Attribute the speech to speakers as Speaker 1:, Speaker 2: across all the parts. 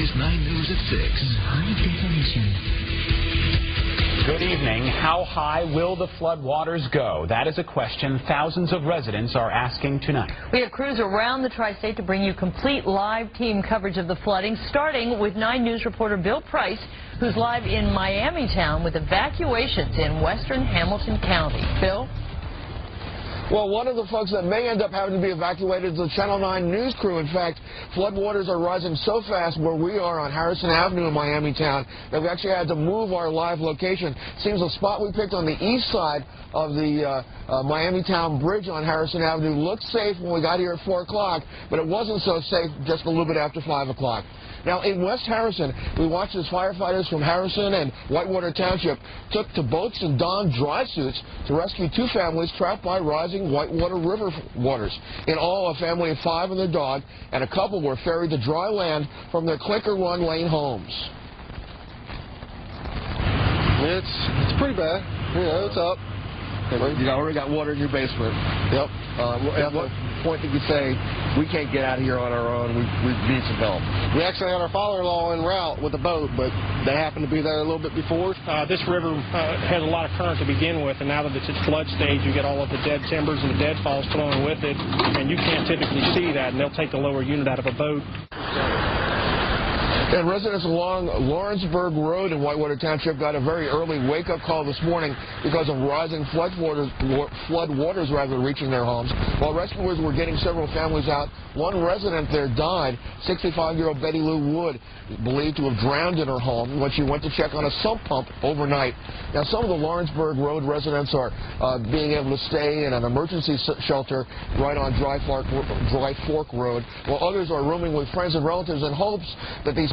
Speaker 1: Cincinnati's 9 News at 6. High definition.
Speaker 2: Good evening. How high will the flood waters go? That is a question thousands of residents are asking tonight.
Speaker 3: We have crews around the tri-state to bring you complete live team coverage of the flooding, starting with 9 News reporter Bill Price, who's live in Miami-town with evacuations in western Hamilton County. Bill?
Speaker 4: Well, one of the folks that may end up having to be evacuated is the Channel 9 news crew. In fact, floodwaters are rising so fast where we are on Harrison Avenue in Miami-town that we actually had to move our live location. Seems the spot we picked on the east side of the Miami-town bridge on Harrison Avenue looked safe when we got here at 4 o'clock, but it wasn't so safe just a little bit after 5 o'clock. Now, in West Harrison, we watched as firefighters from Harrison and Whitewater Township took to boats and donned dry suits to rescue 2 families trapped by rising Whitewater River waters. In all, a family of 5 and their dog, and a couple were ferried to dry land from their Clinker Run Lane homes.
Speaker 5: It's pretty bad. Yeah, it's up.
Speaker 4: You already got water in your basement.
Speaker 5: Yep. At what point did you say, we can't get out of here on our own, we need some help? We actually had our father-in-law en route with a boat, but they happened to be there a little bit before.
Speaker 6: This river has a lot of current to begin with, and now that it's at flood stage, you get all of the dead timbers and the deadfalls flowing with it, and you can't typically see that, and they'll take the lower unit out of a boat.
Speaker 4: And residents along Lawrenceburg Road in Whitewater Township got a very early wake-up call this morning because of rising flood waters reaching their homes. While rescuers were getting several families out, one resident there died. 65-year-old Betty Lou Wood, believed to have drowned in her home when she went to check on a sump pump overnight. Now, some of the Lawrenceburg Road residents are being able to stay in an emergency shelter right on Dry Fork Road, while others are rooming with friends and relatives in hopes that these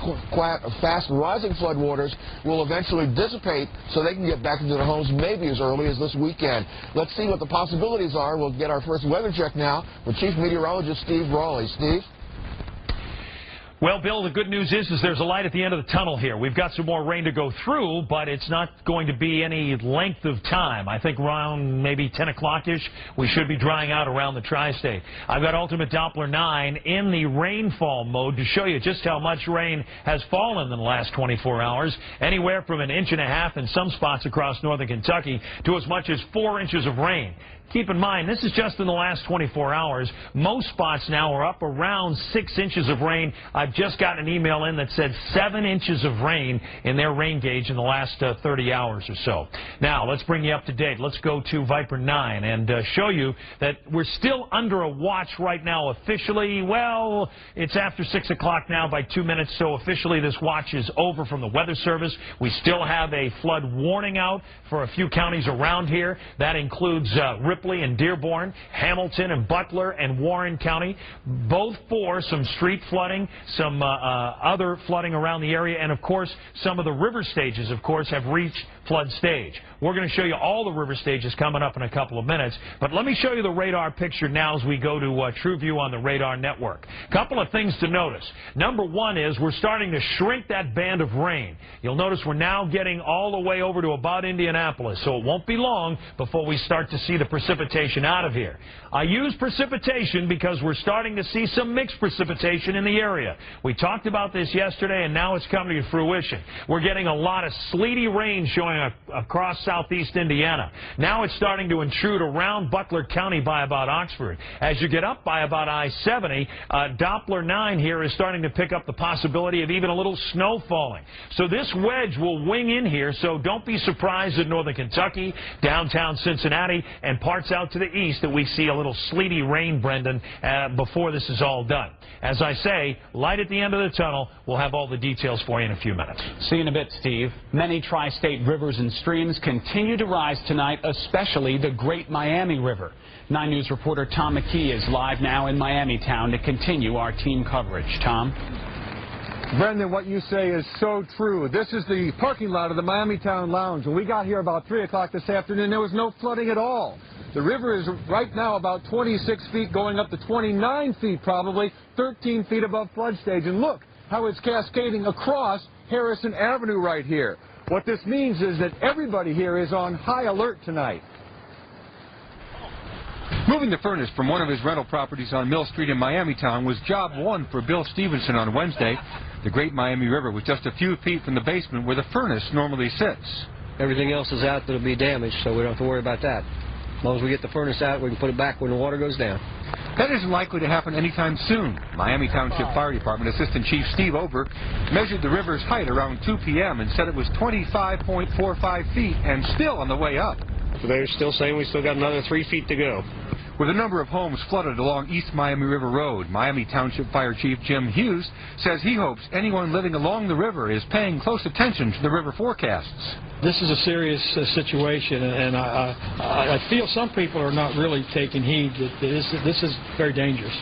Speaker 4: fast rising floodwaters will eventually dissipate so they can get back into their homes maybe as early as this weekend. Let's see what the possibilities are. We'll get our first weather check now with Chief Meteorologist Steve Brawley. Steve?
Speaker 7: Well, Bill, the good news is there's a light at the end of the tunnel here. We've got some more rain to go through, but it's not going to be any length of time. I think around maybe 10 o'clock-ish, we should be drying out around the tri-state. I've got Ultimate Doppler 9 in the rainfall mode to show you just how much rain has fallen in the last 24 hours, anywhere from 1.5 inches in some spots across northern Kentucky to as much as 4 inches of rain. Keep in mind, this is just in the last 24 hours. Most spots now are up around 6 inches of rain. I've just gotten an email in that said 7 inches of rain in their rain gauge in the last 30 hours or so. Now, let's bring you up to date. Let's go to Viper 9 and show you that we're still under a watch right now officially. Well, it's after 6 o'clock now by 2 minutes, so officially this watch is over from the Weather Service. We still have a flood warning out for a few counties around here. That includes Ripley and Dearborn, Hamilton and Butler and Warren County, both for some street flooding, some other flooding around the area, and of course some of the river stages, of course, have reached flood stage. We're going to show you all the river stages coming up in a couple of minutes, but let me show you the radar picture now as we go to TrueView on the radar network. Couple of things to notice. Number one is we're starting to shrink that band of rain. You'll notice we're now getting all the way over to about Indianapolis, so it won't be long before we start to see the precipitation out of here. I use precipitation because we're starting to see some mixed precipitation in the area. We talked about this yesterday, and now it's coming to fruition. We're getting a lot of sleety rain showing across southeast Indiana. Now it's starting to intrude around Butler County by about Oxford. As you get up by about I-70, Doppler 9 here is starting to pick up the possibility of even a little snow falling. So this wedge will wing in here, so don't be surprised in northern Kentucky, downtown Cincinnati, and parts out to the east that we see a little sleety rain, Brendan, before this is all done. As I say, light at the end of the tunnel. We'll have all the details for you in a few minutes.
Speaker 2: See you in a bit, Steve. Many tri-state rivers and streams continue to rise tonight, especially the Great Miami River. 9 News reporter Tom McKee is live now in Miami-town to continue our team coverage. Tom?
Speaker 8: Brendan, what you say is so true. This is the parking lot of the Miami-town Lounge. When we got here about 3 o'clock this afternoon, there was no flooding at all. The river is right now about 26 feet, going up to 29 feet probably, 13 feet above flood stage. And look how it's cascading across Harrison Avenue right here. What this means is that everybody here is on high alert tonight.
Speaker 9: Moving the furnace from one of his rental properties on Mill Street in Miami-town was job one for Bill Stevenson on Wednesday. The Great Miami River was just a few feet from the basement where the furnace normally sits.
Speaker 10: Everything else is out that'll be damaged, so we don't have to worry about that. As long as we get the furnace out, we can put it back when the water goes down.
Speaker 9: That isn't likely to happen anytime soon. Miami Township Fire Department Assistant Chief Steve Ober measured the river's height around 2 p.m. and said it was 25.45 feet and still on the way up.
Speaker 6: They're still saying we still got another 3 feet to go.
Speaker 9: With a number of homes flooded along East Miami River Road, Miami Township Fire Chief Jim Hughes says he hopes anyone living along the river is paying close attention to the river forecasts.
Speaker 11: This is a serious situation, and I feel some people are not really taking heed. This is very dangerous.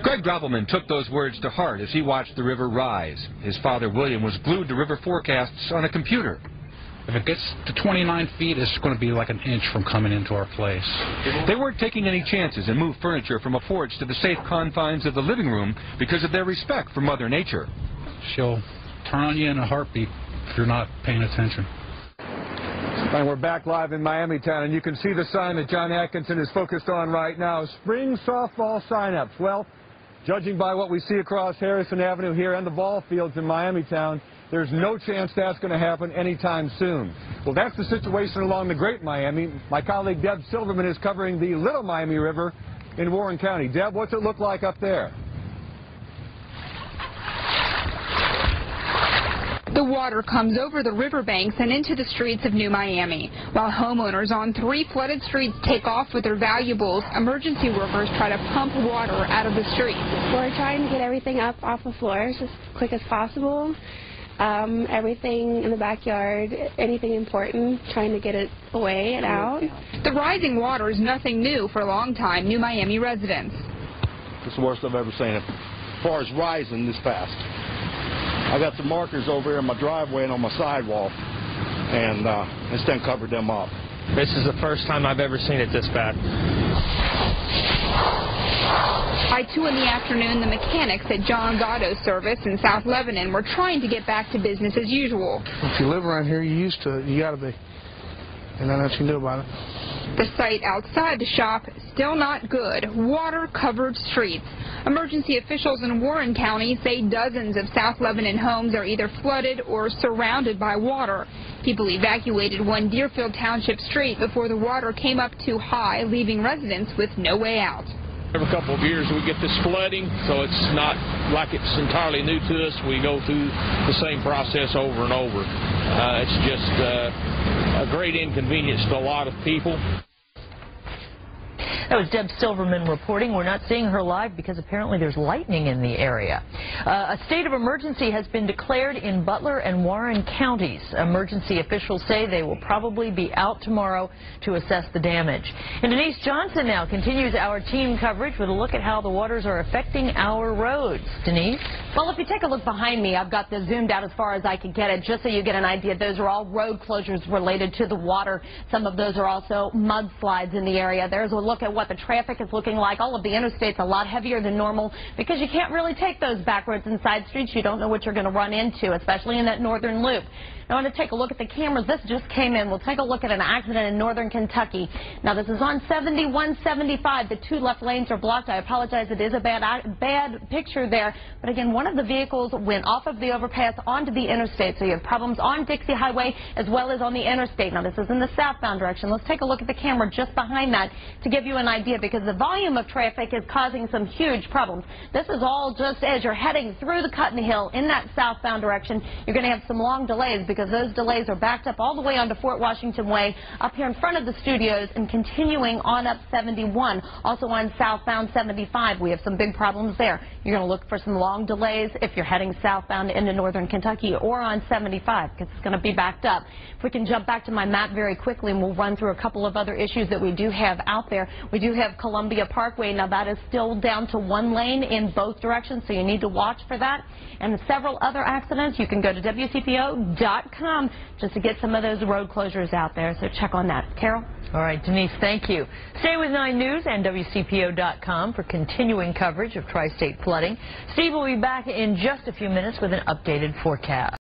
Speaker 9: Greg Grovelman took those words to heart as he watched the river rise. His father, William, was glued to river forecasts on a computer.
Speaker 12: If it gets to 29 feet, it's going to be like an inch from coming into our place.
Speaker 9: They weren't taking any chances and moved furniture from a porch to the safe confines of the living room because of their respect for Mother Nature.
Speaker 12: She'll turn on you in a heartbeat if you're not paying attention.
Speaker 8: And we're back live in Miamitown, and you can see the sign that John Atkinson is focused on right now. Spring softball sign-ups. Well, judging by what we see across Harrison Avenue here and the ball fields in Miamitown, there's no chance that's going to happen anytime soon. Well, that's the situation along the Great Miami. My colleague Deb Silverman is covering the Little Miami River in Warren County. Deb, what's it look like up there?
Speaker 13: The water comes over the riverbanks and into the streets of New Miami. While homeowners on 3 flooded streets take off with their valuables, emergency workers try to pump water out of the streets.
Speaker 14: We're trying to get everything up off the floors as quick as possible. Everything in the backyard, anything important, trying to get it away and out.
Speaker 13: The rising water is nothing new for longtime New Miami residents.
Speaker 5: It's the worst I've ever seen it. As far as rising this fast. I got some markers over here in my driveway and on my sidewalk, and it's done covered them up.
Speaker 6: This is the first time I've ever seen it this bad.
Speaker 13: By 2 in the afternoon, the mechanics at John's Auto Service in South Lebanon were trying to get back to business as usual.
Speaker 15: If you live around here, you're used to it. You got to be. And nothing you can do about it.
Speaker 13: The site outside the shop, still not good. Water-covered streets. Emergency officials in Warren County say dozens of South Lebanon homes are either flooded or surrounded by water. People evacuated one Deerfield Township street before the water came up too high, leaving residents with no way out.
Speaker 6: Every couple of years we get this flooding, so it's not like it's entirely new to us. We go through the same process over and over. It's just a great inconvenience to a lot of people.
Speaker 3: That was Deb Silverman reporting. We're not seeing her live because apparently there's lightning in the area. A state of emergency has been declared in Butler and Warren counties. Emergency officials say they will probably be out tomorrow to assess the damage. And Denise Johnson now continues our team coverage with a look at how the waters are affecting our roads. Denise?
Speaker 16: Well, if you take a look behind me, I've got this zoomed out as far as I can get it, just so you get an idea. Those are all road closures related to the water. Some of those are also mudslides in the area. There's a look at what the traffic is looking like. All of the interstates a lot heavier than normal because you can't really take those back roads and side streets. You don't know what you're going to run into, especially in that northern loop. Now, I want to take a look at the cameras. This just came in. We'll take a look at an accident in northern Kentucky. Now, this is on 7175. The 2 left lanes are blocked. I apologize. It is a bad picture there. But again, one of the vehicles went off of the overpass onto the interstate. So you have problems on Dixie Highway as well as on the interstate. Now, this is in the southbound direction. Let's take a look at the camera just behind that to give you an idea, because the volume of traffic is causing some huge problems. This is all just as you're heading through the Cotton Hill in that southbound direction. You're going to have some long delays because those delays are backed up all the way onto Fort Washington Way, up here in front of the studios, and continuing on up 71. Also on southbound 75, we have some big problems there. You're going to look for some long delays if you're heading southbound into northern Kentucky, or on 75, because it's going to be backed up. If we can jump back to my map very quickly, and we'll run through a couple of other issues that we do have out there. We do have Columbia Parkway. Now, that is still down to 1 lane in both directions, so you need to watch for that. And several other accidents. You can go to WCPO.com just to get some of those road closures out there, so check on that. Carol?
Speaker 3: All right, Denise, thank you. Stay with 9 News and WCPO.com for continuing coverage of tri-state flooding. Steve will be back in just a few minutes with an updated forecast.